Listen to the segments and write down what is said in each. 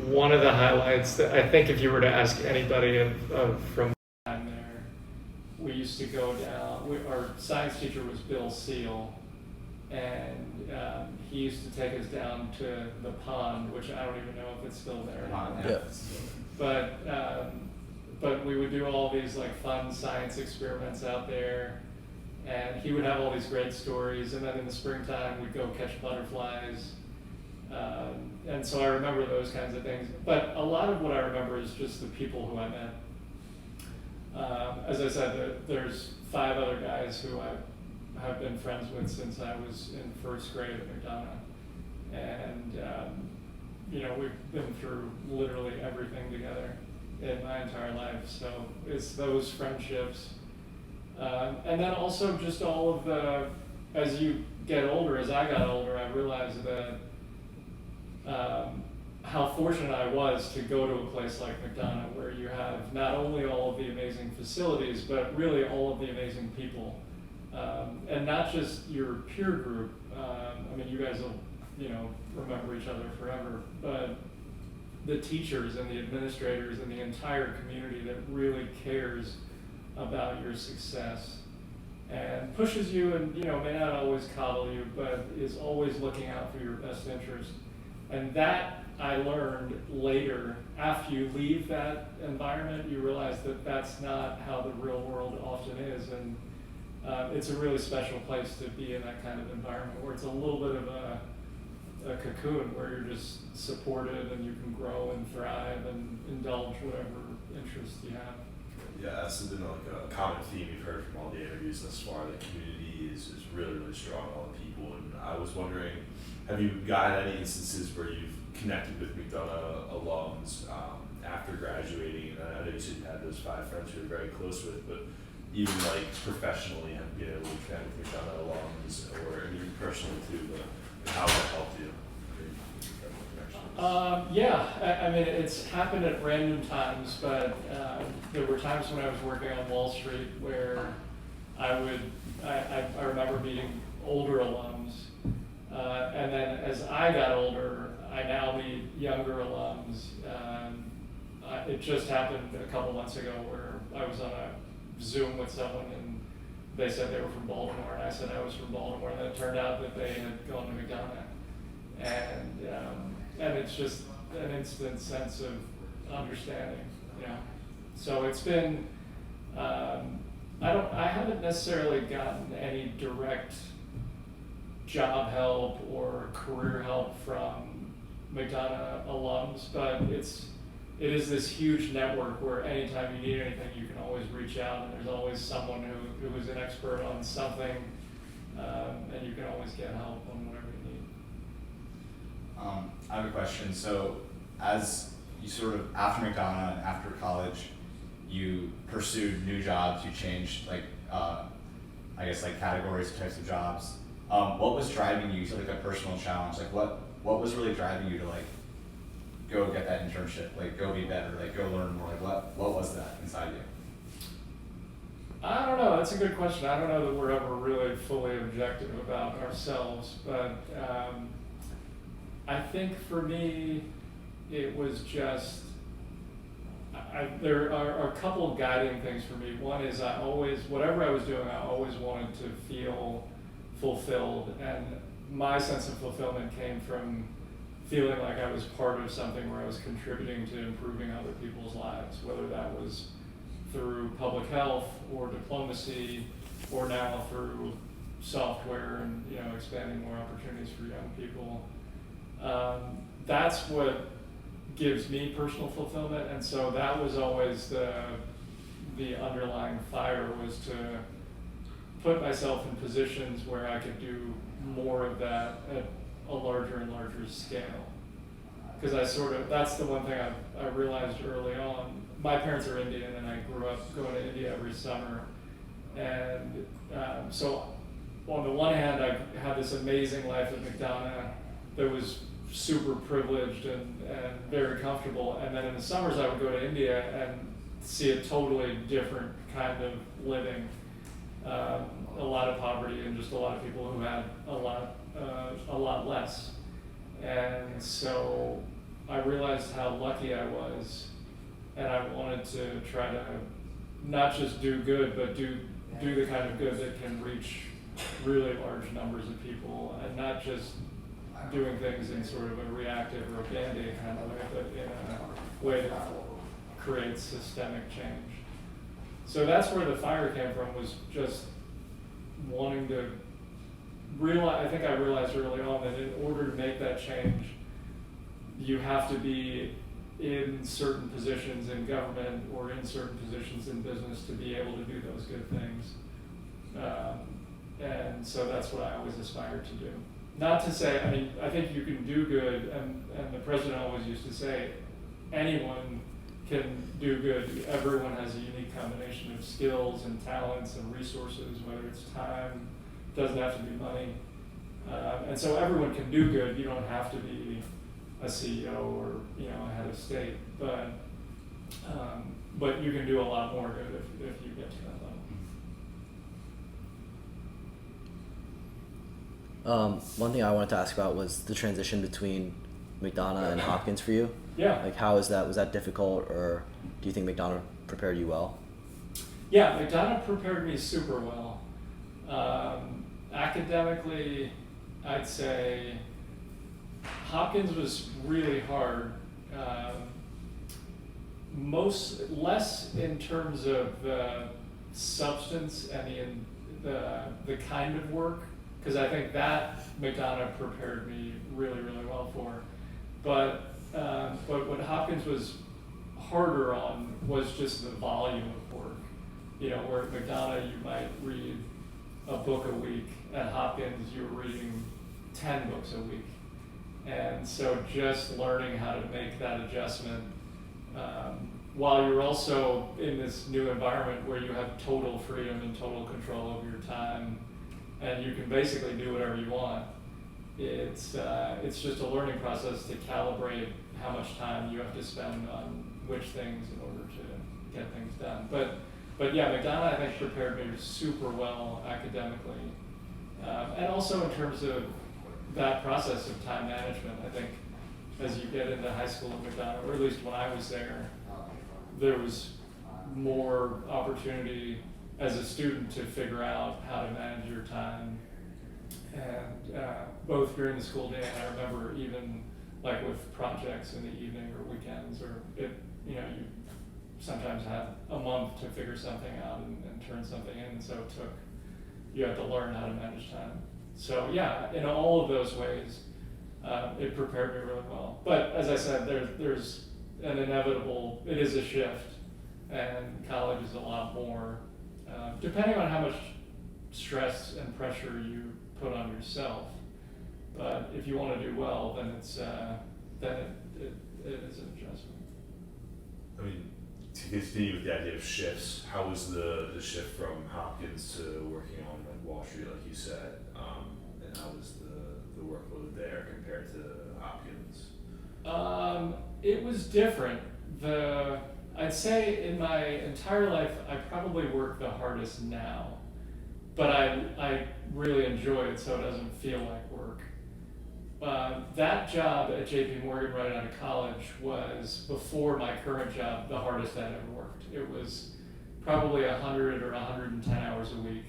one of the highlights that I think if you were to ask anybody from time there, we used to go down, our science teacher was Bill Seal, and he used to take us down to the pond, which I don't even know if it's still there. But we would do all these like fun science experiments out there, and he would have all these great stories, and then in the springtime we'd go catch butterflies. And so I remember those kinds of things. But a lot of what I remember is just the people who I met. As I said, there's 5 other guys who I have been friends with since I was in first grade at McDonogh. And, we've been through literally everything together in my entire life. So it's those friendships. And then also just all of as you get older, as I got older, I realized that how fortunate I was to go to a place like McDonogh, where you have not only all of the amazing facilities, but really all of the amazing people. And not just your peer group. You guys will, remember each other forever, but the teachers and the administrators and the entire community that really cares about your success and pushes you and, may not always coddle you, but is always looking out for your best interest. And that I learned later. After you leave that environment, you realize that that's not how the real world often is. And it's a really special place to be in that kind of environment where it's a little bit of a cocoon where you're just supported and you can grow and thrive and indulge whatever interests you have. Yeah, that's been like a common theme we've heard from all the interviews thus far. The community is really, really strong, all the people. And I was wondering, have you gotten any instances where you've connected with McDonogh alums after graduating? And I know you said you had those 5 friends you were very close with, but even like professionally, have you been able to connect with McDonogh alums, or even personally too, how that helped you? It's happened at random times, but there were times when I was working on Wall Street where I remember meeting older alums, and then as I got older, I now meet younger alums. It just happened a couple months ago where I was on a Zoom with someone and they said they were from Baltimore, and I said I was from Baltimore, and then it turned out that they had gone to McDonogh, and it's just an instant sense of understanding, So it's been, I haven't necessarily gotten any direct job help or career help from McDonogh alums, but it is this huge network where anytime you need anything, you can always reach out, and there's always someone who is an expert on something, and you can always get help on whatever you need. I have a question. So as you sort of, after McDonogh and after college, you pursued new jobs, you changed categories, types of jobs. What was driving you to like a personal challenge? Like what was really driving you to like go get that internship, like go be better, like go learn more? Like what was that inside you? I don't know, that's a good question. I don't know that we're ever really fully objective about ourselves, but I think for me, it was just, there are a couple of guiding things for me. One is whatever I was doing, I always wanted to feel fulfilled, and my sense of fulfillment came from feeling like I was part of something where I was contributing to improving other people's lives, whether that was through public health or diplomacy, or now through software and expanding more opportunities for young people. That's what gives me personal fulfillment, and so that was always the underlying fire, was to put myself in positions where I could do more of that at a larger and larger scale. Because that's the one thing I realized early on. My parents are Indian, and I grew up going to India every summer. And so on the one hand, I had this amazing life at McDonogh that was super privileged and very comfortable. And then in the summers, I would go to India and see a totally different kind of living. A lot of poverty and just a lot of people who had a lot less. And so I realized how lucky I was, and I wanted to try to not just do good, but do the kind of good that can reach really large numbers of people, and not just doing things in sort of a reactive or a Band-Aid kind of way, but in a way that creates systemic change. So that's where the fire came from, was just wanting to realize, I think I realized early on that in order to make that change, you have to be in certain positions in government or in certain positions in business to be able to do those good things. And so that's what I always aspired to do. Not to say, I mean, I think you can do good, and the president always used to say, anyone can do good. Everyone has a unique combination of skills and talents and resources, whether it's time, doesn't have to be money. And so everyone can do good. You don't have to be a CEO or, you know, a head of state, but you can do a lot more good if you get to that level. One thing I wanted to ask about was the transition between McDonogh and Hopkins for you. Yeah. Like, how is that? Was that difficult, or do you think McDonogh prepared you well? Yeah, McDonogh prepared me super well. Academically, I'd say Hopkins was really hard. Less in terms of substance and the kind of work, because I think that McDonogh prepared me really, really well for. But what Hopkins was harder on was just the volume of work. You know, where at McDonogh you might read a book a week, at Hopkins you were reading 10 books a week. And so just learning how to make that adjustment while you're also in this new environment where you have total freedom and total control over your time, and you can basically do whatever you want. It's just a learning process to calibrate how much time you have to spend on which things in order to get things done. But yeah, McDonogh I think prepared me super well academically, and also in terms of that process of time management. I think as you get into high school at McDonogh, or at least when I was there was more opportunity as a student to figure out how to manage your time, and both during the school day, and I remember even like with projects in the evening or weekends, or you sometimes had a month to figure something out and turn something in, so you have to learn how to manage time. So yeah, in all of those ways, it prepared me really well. But as I said, there's an inevitable, it is a shift, and college is a lot more, depending on how much stress and pressure you put on yourself. But if you want to do well, then it is an adjustment. I mean, to continue with the idea of shifts, how was the shift from Hopkins to working on like Wall Street, like you said, and how was the workload there compared to Hopkins? It was different. I'd say in my entire life, I probably work the hardest now, but I really enjoy it, so it doesn't feel like work. That job at JP Morgan right out of college was, before my current job, the hardest I'd ever worked. It was probably 100 or 110 hours a week.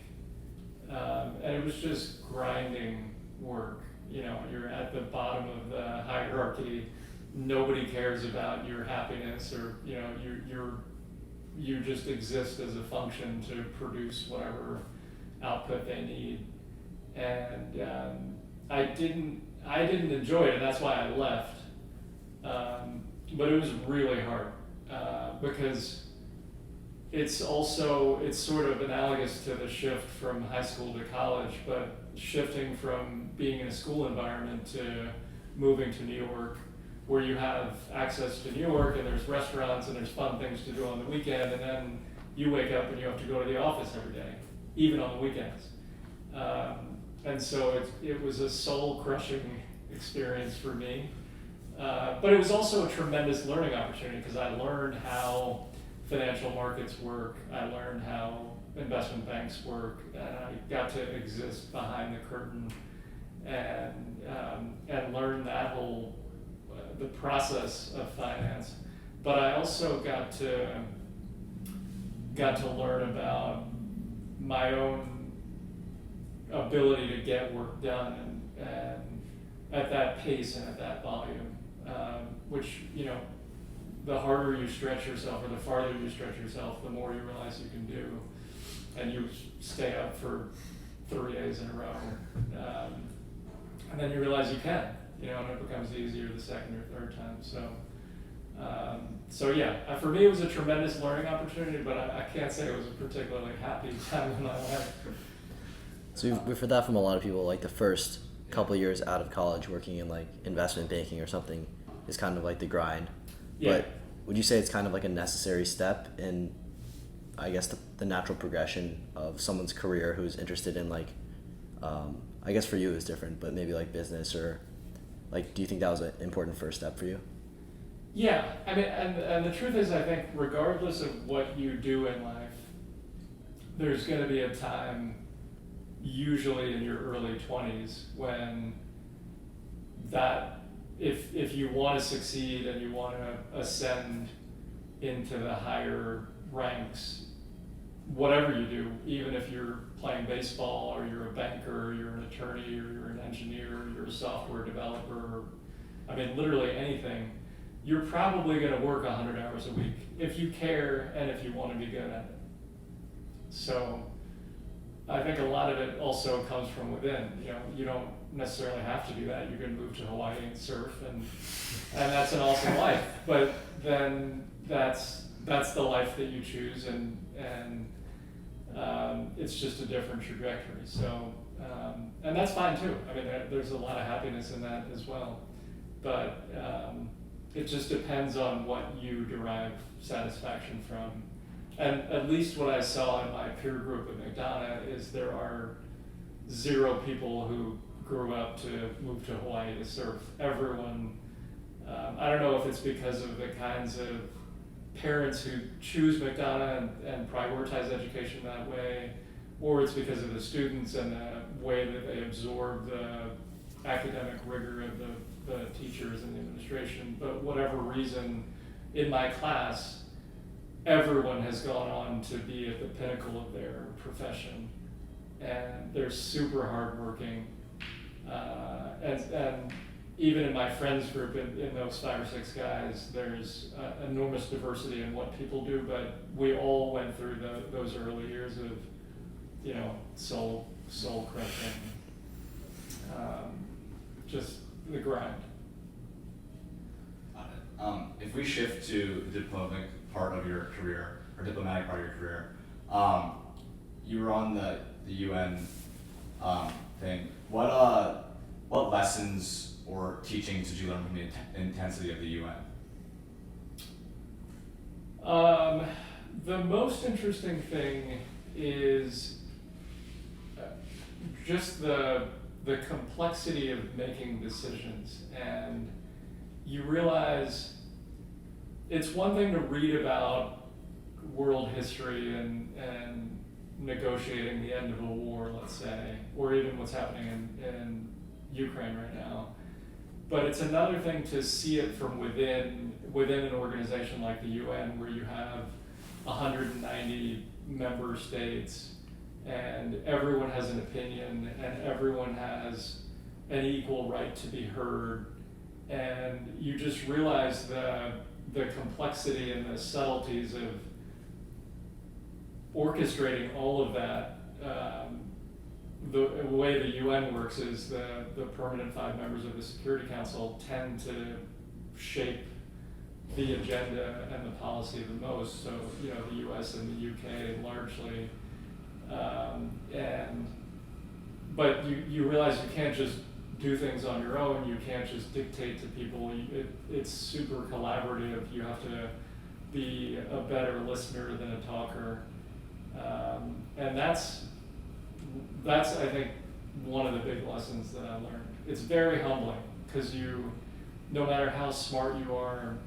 And it was just grinding work. You know, you're at the bottom of the hierarchy. Nobody cares about your happiness, or, you know, you just exist as a function to produce whatever output they need. And I didn't enjoy it, and that's why I left. But it was really hard because it's sort of analogous to the shift from high school to college, but shifting from being in a school environment to moving to New York, where you have access to New York and there's restaurants and there's fun things to do on the weekend, and then you wake up and you have to go to the office every day, even on the weekends. And so it was a soul-crushing experience for me. But it was also a tremendous learning opportunity, because I learned how financial markets work, I learned how investment banks work, and I got to exist behind the curtain and learn that whole the process of finance, but I also got to learn about my own ability to get work done and at that pace and at that volume, which, you know, the harder you stretch yourself or the farther you stretch yourself, the more you realize you can do, and you stay up for 3 days in a row, and then you realize you can, you know, and it becomes easier the second or third time. So yeah, for me it was a tremendous learning opportunity, but I can't say it was a particularly happy time in my life. So we've heard that from a lot of people, like the first couple of years out of college working in like investment banking or something is kind of like the grind. Yeah. But would you say it's kind of like a necessary step in, I guess, the natural progression of someone's career who's interested in like, I guess for you it's different, but maybe like business or like, do you think that was an important first step for you? Yeah, I mean, and the truth is, I think regardless of what you do in life, there's going to be a time, usually in your early 20s, when that, if you want to succeed and you want to ascend into the higher ranks, whatever you do, even if you're playing baseball or you're a banker or you're an attorney or you're an engineer or you're a software developer, or, I mean, literally anything, you're probably going to work 100 hours a week if you care and if you want to be good at it. So I think a lot of it also comes from within. You know, you don't necessarily have to do that. You can move to Hawaii and surf, and that's an awesome life. But then that's the life that you choose, and it's just a different trajectory. So and that's fine too. I mean, there's a lot of happiness in that as well. But it just depends on what you derive satisfaction from. And at least what I saw in my peer group at McDonogh is there are 0 people who grew up to move to Hawaii to surf. Everyone, I don't know if it's because of the kinds of parents who choose McDonogh and prioritize education that way, or it's because of the students and the way that they absorb the academic rigor of the teachers and the administration. But whatever reason, in my class, everyone has gone on to be at the pinnacle of their profession, and they're super hardworking. And even in my friends group, in those 5 or 6 guys, there's enormous diversity in what people do, but we all went through those early years of, you know, soul crushing, just the grind. Got it. If we shift to the diplomatic part of your career, you were on the UN thing. What lessons or teachings did you learn from the intensity of the UN? The most interesting thing is just the complexity of making decisions, and you realize it's one thing to read about world history and negotiating the end of a war, let's say, or even what's happening in Ukraine right now. But it's another thing to see it from within an organization like the UN, where you have 190 member states and everyone has an opinion and everyone has an equal right to be heard. And you just realize the complexity and the subtleties of orchestrating all of that. The way the UN works is the permanent 5 members of the Security Council tend to shape the agenda and the policy the most. So, you know, the US and the UK largely. But you realize you can't just do things on your own. You can't just dictate to people. It's super collaborative. You have to be a better listener than a talker. And that's I think one of the big lessons that I learned. It's very humbling, because no matter how smart you are,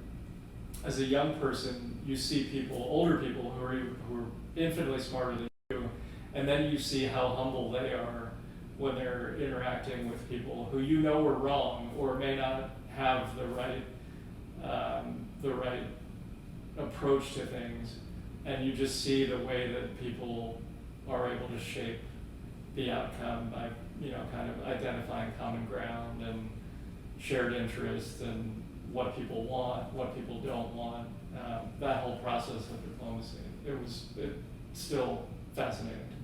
as a young person, you see older people who are infinitely smarter than you, and then you see how humble they are when they're interacting with people who you know are wrong or may not have the right the right approach to things, and you just see the way that people are able to shape the outcome by, kind of identifying common ground and shared interests and what people want, what people don't want. That whole process of diplomacy, it's still fascinating to me.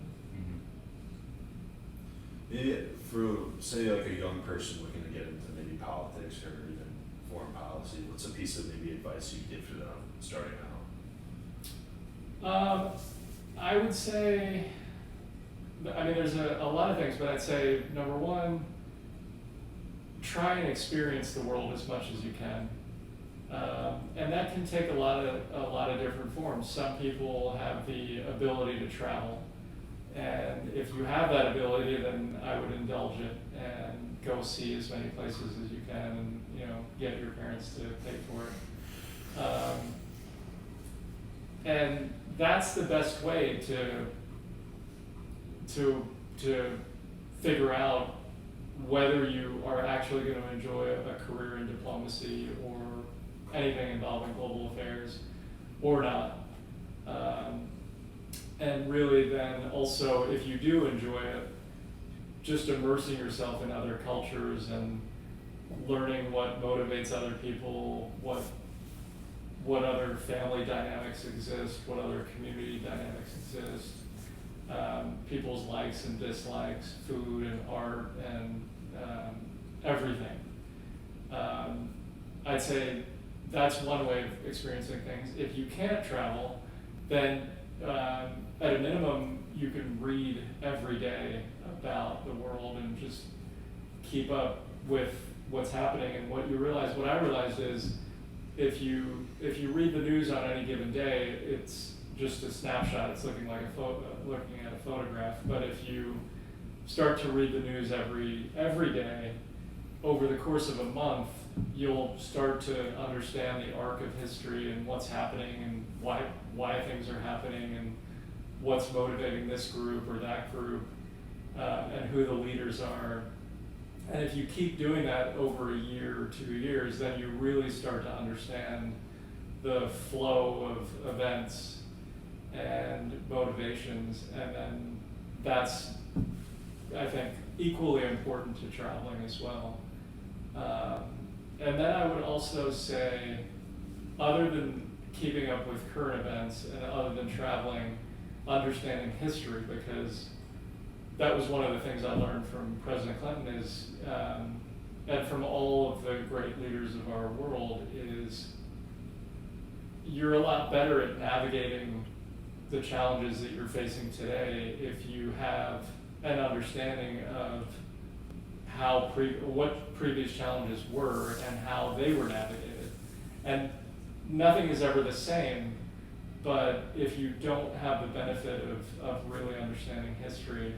Maybe for, say, like a young person looking to get into maybe politics or even foreign policy, what's a piece of maybe advice you give for them starting out? I would say, there's a lot of things, but I'd say number one, try and experience the world as much as you can. And that can take a lot of different forms. Some people have the ability to travel, and if you have that ability, then I would indulge it and go see as many places as you can, and get your parents to pay for it. And that's the best way to figure out whether you are actually going to enjoy a career in diplomacy or anything involving global affairs or not. And really then also, if you do enjoy it, just immersing yourself in other cultures and learning what motivates other people, what other family dynamics exist, what other community dynamics exist, people's likes and dislikes, food and art and everything. I'd say that's one way of experiencing things. If you can't travel, then at a minimum, you can read every day about the world and just keep up with what's happening. And what I realized is, if you read the news on any given day, it's just a snapshot. It's looking at a photograph. But if you start to read the news every day, over the course of a month, you'll start to understand the arc of history and what's happening and why things are happening and what's motivating this group or that group, and who the leaders are. And if you keep doing that over a year or 2 years, then you really start to understand the flow of events and motivations, and then that's, I think, equally important to traveling as well. And then I would also say, other than keeping up with current events and other than traveling, understanding history, because that was one of the things I learned from President Clinton is, and from all of the great leaders of our world, is you're a lot better at navigating the challenges that you're facing today if you have an understanding of what previous challenges were and how they were navigated. And nothing is ever the same, but if you don't have the benefit of really understanding history,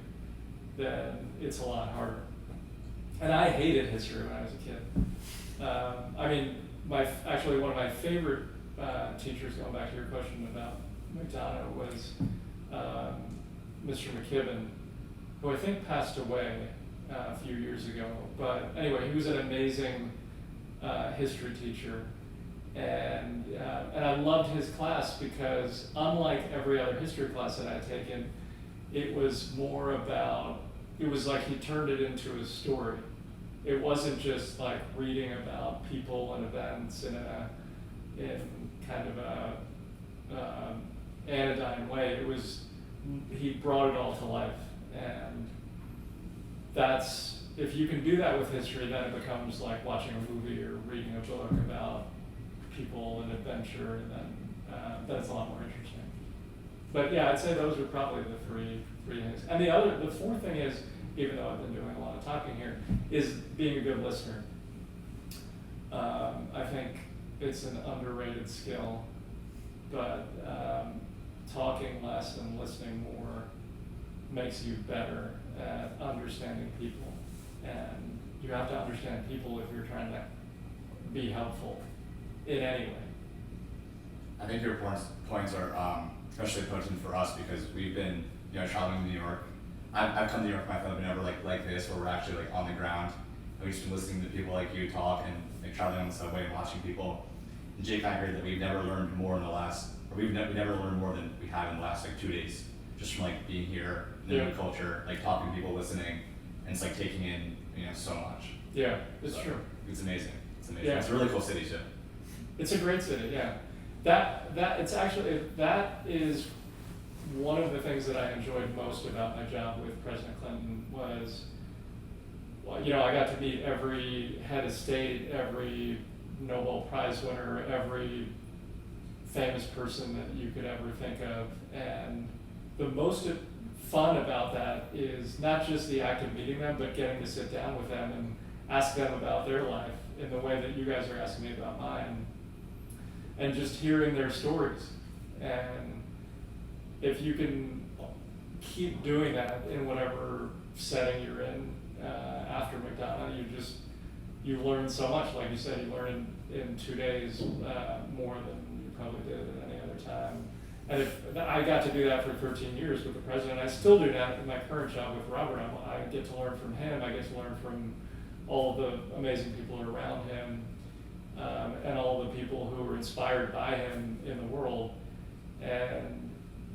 then it's a lot harder. And I hated history when I was a kid. Actually one of my favorite teachers, going back to your question about McDonogh, was Mr. McKibben, who I think passed away a few years ago. But anyway, he was an amazing history teacher. And I loved his class because, unlike every other history class that I'd taken, it was like he turned it into a story. It wasn't just like reading about people and events in kind of a anodyne way. He brought it all to life. And if you can do that with history, then it becomes like watching a movie or reading a book about people and adventure, and then it's a lot more interesting. But yeah, I'd say those are probably the three things. And the fourth thing is, even though I've been doing a lot of talking here, is being a good listener. I think it's an underrated skill, but talking less and listening more makes you better at understanding people. And you have to understand people if you're trying to be helpful in any way. I think your points are especially potent for us because we've been, traveling to New York. I've come to New York myself, but never like this, where we're actually like on the ground. We've just been listening to people like you talk and like traveling on the subway and watching people. Jake and I agree that we've never learned more in the last, or we never learned more than we have in the last like 2 days, just from like being here, the new culture, like talking to people, listening, and it's like taking in, you know, so much. Yeah, it's So, true. It's amazing. It's amazing. Yeah. It's a really cool city too. It's a great city, yeah. That it's actually, that is one of the things that I enjoyed most about my job with President Clinton was, well, you know, I got to meet every head of state, every Nobel Prize winner, every famous person that you could ever think of. And the most fun about that is not just the act of meeting them, but getting to sit down with them and ask them about their life in the way that you guys are asking me about mine. And just hearing their stories. And if you can keep doing that in whatever setting you're in after McDonogh, you learn so much. Like you said, you learn in 2 days more than you probably did at any other time. And if I got to do that for 13 years with the president, I still do that in my current job with Robert. I get to learn from him. I get to learn from all the amazing people around him. And all the people who were inspired by him in the world. And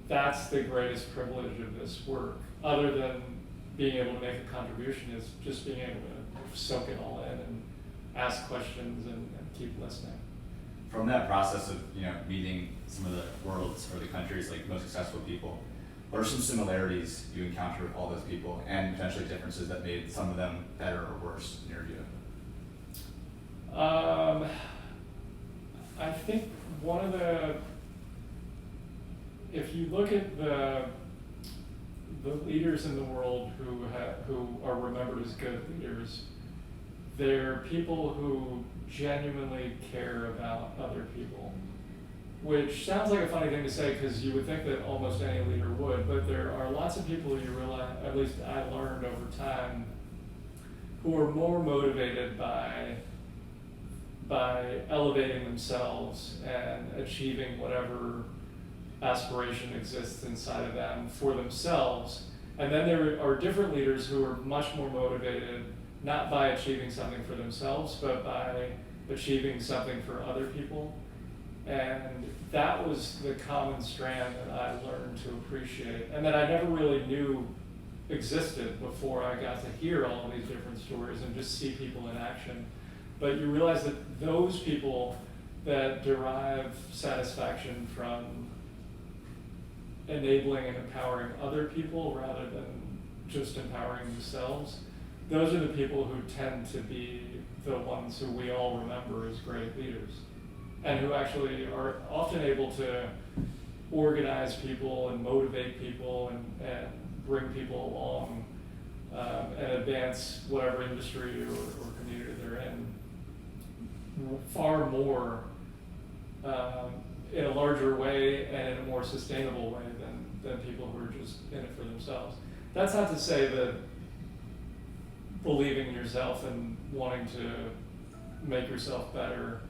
that's the greatest privilege of this work, other than being able to make a contribution, is just being able to soak it all in and ask questions and keep listening. From that process of, you know, meeting some of the world's or the country's like most successful people, what are some similarities you encounter with all those people, and potentially differences that made some of them better or worse in your view? I think one of if you look at the leaders in the world who are remembered as good leaders, they're people who genuinely care about other people, which sounds like a funny thing to say because you would think that almost any leader would, but there are lots of people you realize, at least I learned over time, who are more motivated by elevating themselves and achieving whatever aspiration exists inside of them for themselves. And then there are different leaders who are much more motivated, not by achieving something for themselves, but by achieving something for other people. And that was the common strand that I learned to appreciate, and that I never really knew existed before I got to hear all of these different stories and just see people in action. But you realize that those people that derive satisfaction from enabling and empowering other people rather than just empowering themselves, those are the people who tend to be the ones who we all remember as great leaders, and who actually are often able to organize people and motivate people and bring people along and advance whatever industry or community they're in far more in a larger way and in a more sustainable way than people who are just in it for themselves. That's not to say that believing in yourself and wanting to make yourself better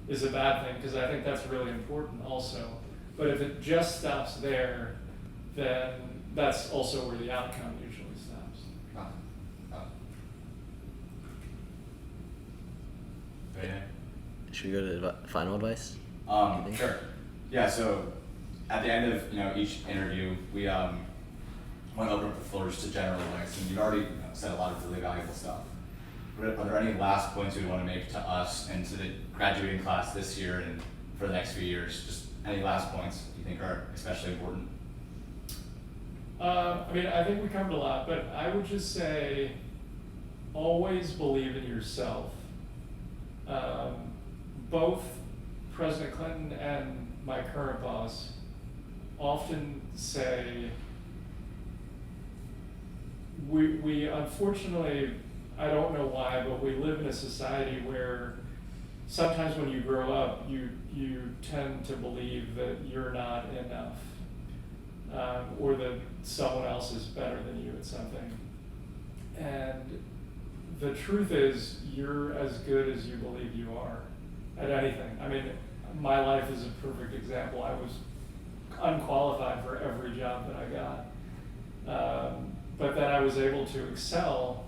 is a bad thing, because I think that's really important also. But if it just stops there, then that's also where the outcome usually stops. Should we go to final advice? Sure. Yeah, so at the end of each interview, we want to open up the floor just to general advice, and you've already said a lot of really valuable stuff. But are there any last points you want to make to us and to the graduating class this year and for the next few years? Just any last points you think are especially important? I think we covered a lot, but I would just say always believe in yourself. Both President Clinton and my current boss often say, we unfortunately, I don't know why, but we live in a society where sometimes when you grow up, you tend to believe that you're not enough, or that someone else is better than you at something. And the truth is, you're as good as you believe you are at anything. I mean, my life is a perfect example. I was unqualified for every job that I got. But then I was able to excel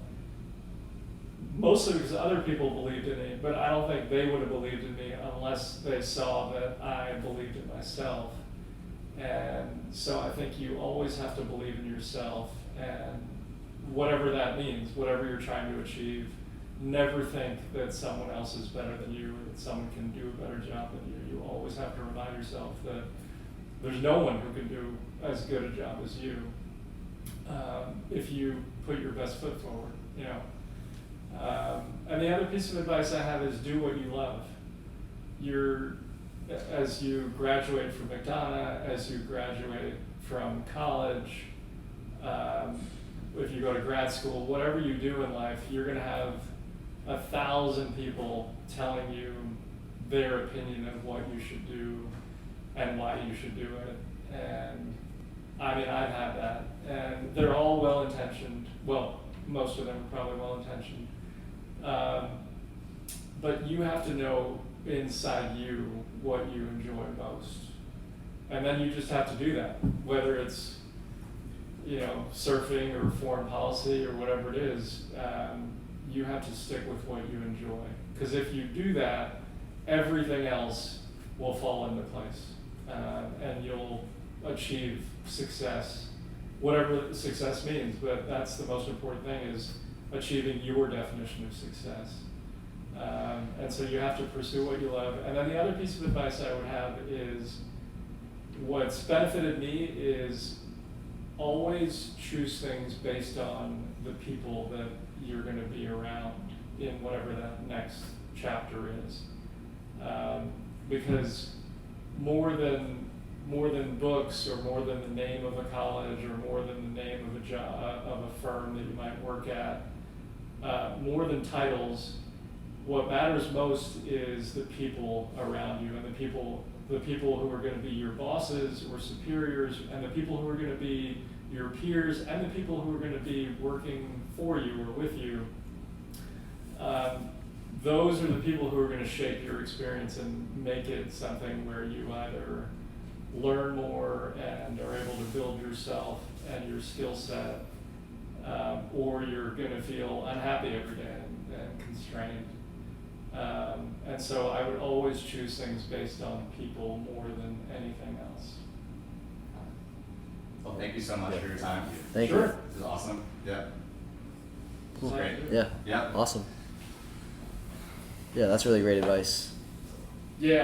mostly because other people believed in me, but I don't think they would have believed in me unless they saw that I believed in myself. And so I think you always have to believe in yourself, and whatever that means, whatever you're trying to achieve, never think that someone else is better than you or that someone can do a better job than you. You always have to remind yourself that there's no one who can do as good a job as you, if you put your best foot forward, you know. And the other piece of advice I have is do what you love. As you graduate from McDonogh, as you graduate from college, if you go to grad school, whatever you do in life, you're going to have 1,000 people telling you their opinion of what you should do and why you should do it. And I mean, I've had that, and they're all well-intentioned. Well, most of them are probably well-intentioned. But you have to know inside you what you enjoy most. And then you just have to do that, whether it's, you know, surfing or foreign policy or whatever it is. You have to stick with what you enjoy. Because if you do that, everything else will fall into place. And you'll achieve success, whatever success means. But that's the most important thing, is achieving your definition of success. And so you have to pursue what you love. And then the other piece of advice I would have is, what's benefited me is always choose things based on the people that you're going to be around in whatever that next chapter is. Because more than books, or more than the name of a college, or more than the name of a job, of a firm that you might work at, more than titles, what matters most is the people around you, and the people who are going to be your bosses or superiors, and the people who are going to be your peers, and the people who are going to be working for you or with you. Those are the people who are going to shape your experience and make it something where you either learn more and are able to build yourself and your skill set, or you're going to feel unhappy every day and constrained. And so I would always choose things based on people more than anything else. Well, thank you so much for your time. Thank Sure. you. This is awesome. Yeah. Cool. Great. Yeah. Yeah. Awesome. Yeah, that's really great advice. Yeah.